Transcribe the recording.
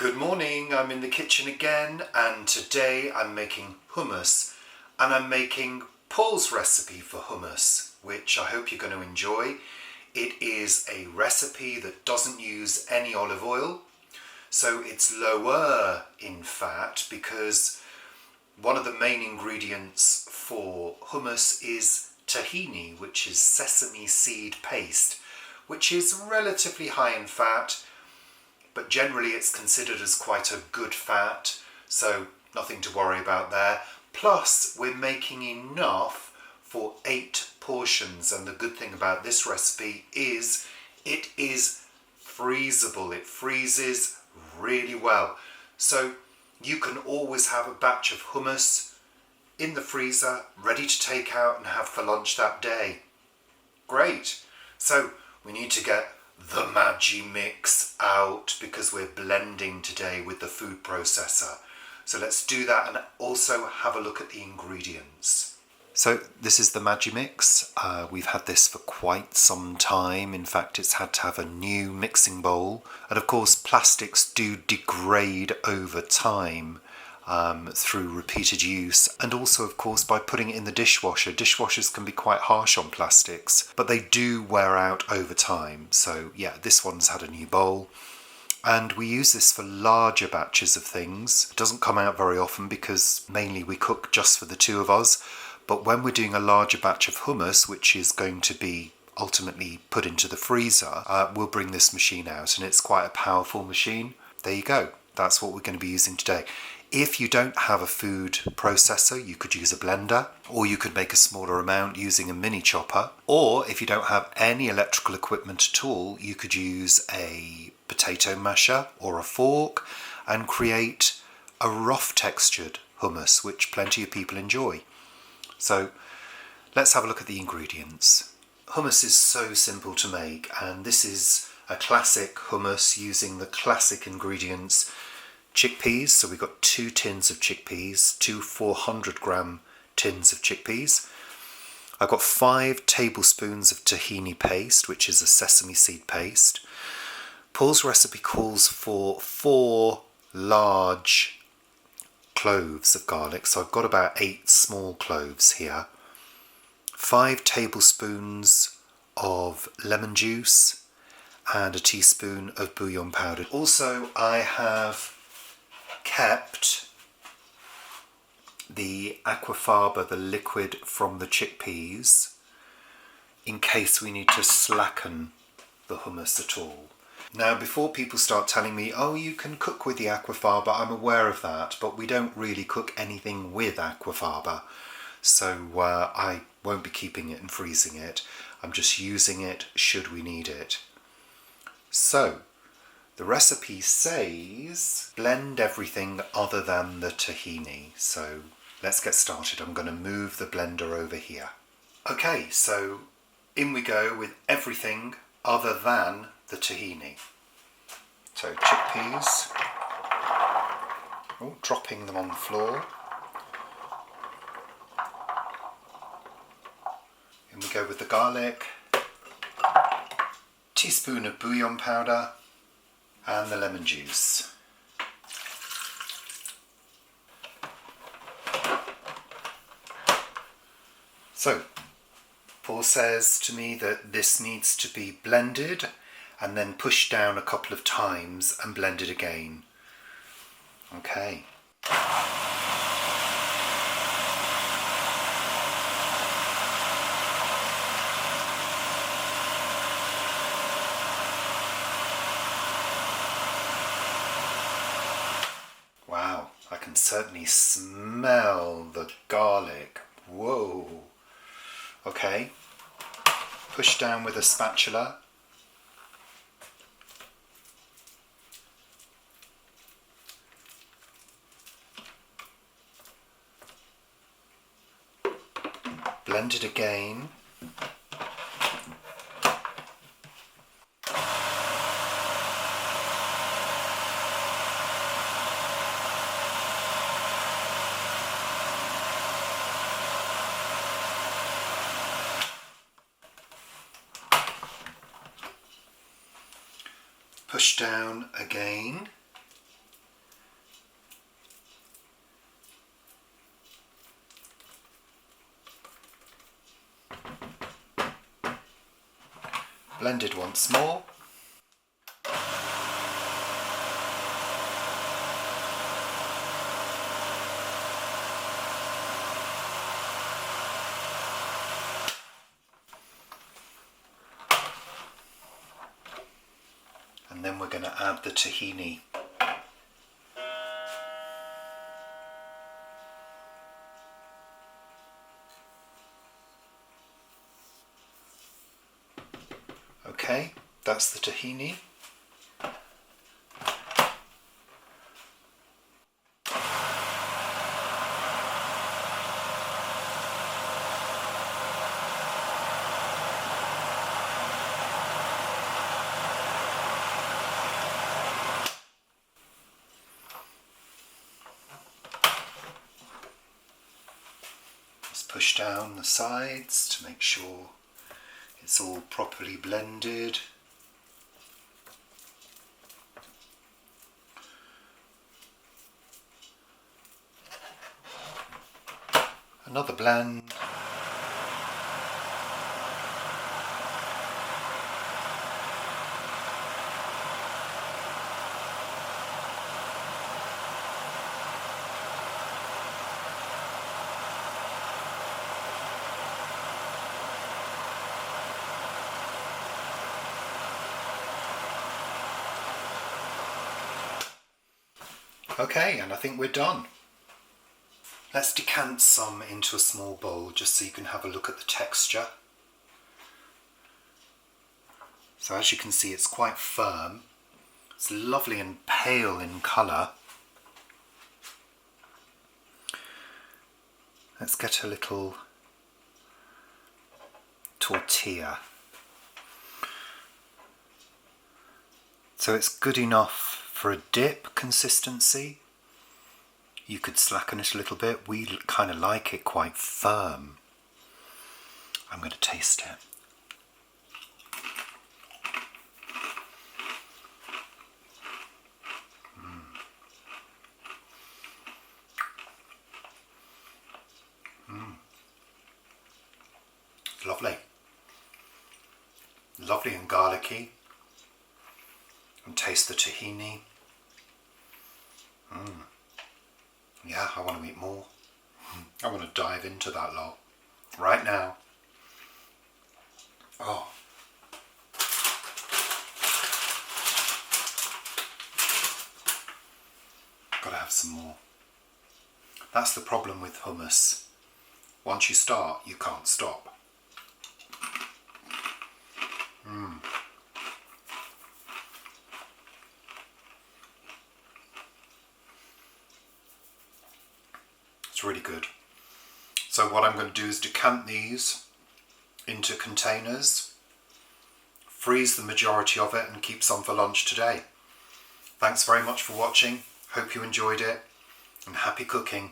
Good morning, I'm in the kitchen again, and today I'm making hummus, and I'm making Paul's recipe for hummus, which I hope you're going to enjoy. It is a recipe that doesn't use any olive oil, so it's lower in fat because one of the main ingredients for hummus is tahini, which is sesame seed paste, which is relatively high in fat, but generally it's considered as quite a good fat, so nothing to worry about there. Plus, we're making enough for 8 portions, and the good thing about this recipe is it is freezable. It freezes really well. So you can always have a batch of hummus in the freezer, ready to take out and have for lunch that day. Great. So we need to get the Maggi mix out because we're blending today with the food processor. So let's do that and also have a look at the ingredients. So this is the Maggi mix. We've had this for quite some time. In fact, it's had to have a new mixing bowl. And of course, plastics do degrade over time through repeated use, and also of course by putting it in the dishwasher. Dishwashers can be quite harsh on plastics, but they do wear out over time. So yeah, this one's had a new bowl, and we use this for larger batches of things. It doesn't come out very often because mainly we cook just for the two of us, but when we're doing a larger batch of hummus, which is going to be ultimately put into the freezer, we'll bring this machine out, and it's quite a powerful machine. There you go, that's what we're going to be using today. If you don't have a food processor, you could use a blender, or you could make a smaller amount using a mini chopper. Or if you don't have any electrical equipment at all, you could use a potato masher or a fork and create a rough textured hummus, which plenty of people enjoy. So let's have a look at the ingredients. Hummus is so simple to make, and this is a classic hummus using the classic ingredients. Chickpeas, so we've got 2 tins of chickpeas, 2 400-gram tins of chickpeas. I've got 5 tablespoons of tahini paste, which is a sesame seed paste. Paul's recipe calls for 4 large cloves of garlic, so I've got about 8 small cloves here. 5 tablespoons of lemon juice and a teaspoon of bouillon powder. Also, I have kept the aquafaba, the liquid from the chickpeas, in case we need to slacken the hummus at all. Now, before people start telling me, oh, you can cook with the aquafaba, I'm aware of that, but we don't really cook anything with aquafaba, so I won't be keeping it and freezing it. I'm just using it should we need it. So the recipe says blend everything other than the tahini. So let's get started. I'm going to move the blender over here. Okay, so in we go with everything other than the tahini. So chickpeas, dropping them on the floor. In we go with the garlic, teaspoon of bouillon powder, and the lemon juice. So, Paul says to me that this needs to be blended and then pushed down a couple of times and blended again. Okay. Wow, I can certainly smell the garlic. Whoa. Okay, push down with a spatula. Blend it again. Push down again. Blended once more. And then we're going to add the tahini. Okay, that's the tahini. Just push down the sides to make sure it's all properly blended. Another blend. Okay, and I think we're done. Let's decant some into a small bowl just so you can have a look at the texture. So as you can see, it's quite firm. It's lovely and pale in colour. Let's get a little tortilla. So it's good enough for a dip consistency. You could slacken it a little bit. We kind of like it quite firm. I'm going to taste it. Lovely. Lovely and garlicky. And taste the tahini. Yeah, I want to eat more. I want to dive into that lot right now. Oh. Gotta have some more. That's the problem with hummus. Once you start, you can't stop. It's really good. So what I'm going to do is decant these into containers, freeze the majority of it and keep some for lunch today. Thanks very much for watching. Hope you enjoyed it and happy cooking.